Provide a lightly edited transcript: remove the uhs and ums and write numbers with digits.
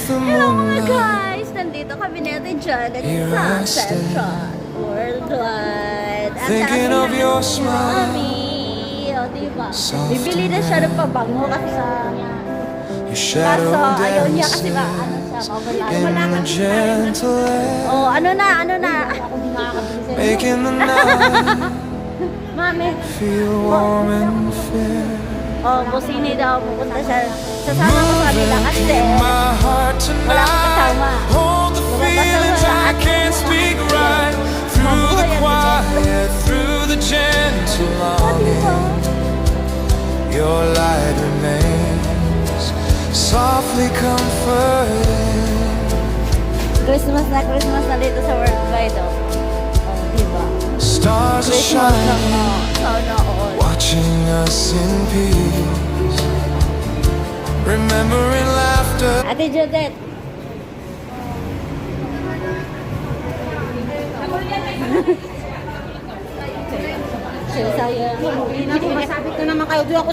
the Hello mga moonlight. guys! Nandito kami natin dyan at sa Central Worldwide. At Thinking of your smile. Mami! O diba? Soft Bibili na siya ng pabango kasi Your kaso shadow ayaw niya kasi dancing ano siya, in mawala. the gentle air, Oh, ano na? making the night Mami! feel warm and fair. Oh, Busini daw. Pupunta siya. Sasama ko sa kanila kasi Keep my heart wala akong tonight. kasama. Hold the feelings I can't speak right. Through the quiet, through the gentle longing, your light remains softly comforting. Christmas na dito sa Worldwide, oh. Oh, diba? Stars are Christmas na, shining, oh. Sana all. watching us in peace, remembering laughter. Ate Judith. Saya. Hindi na ako masabit na naman kayo. Doon ako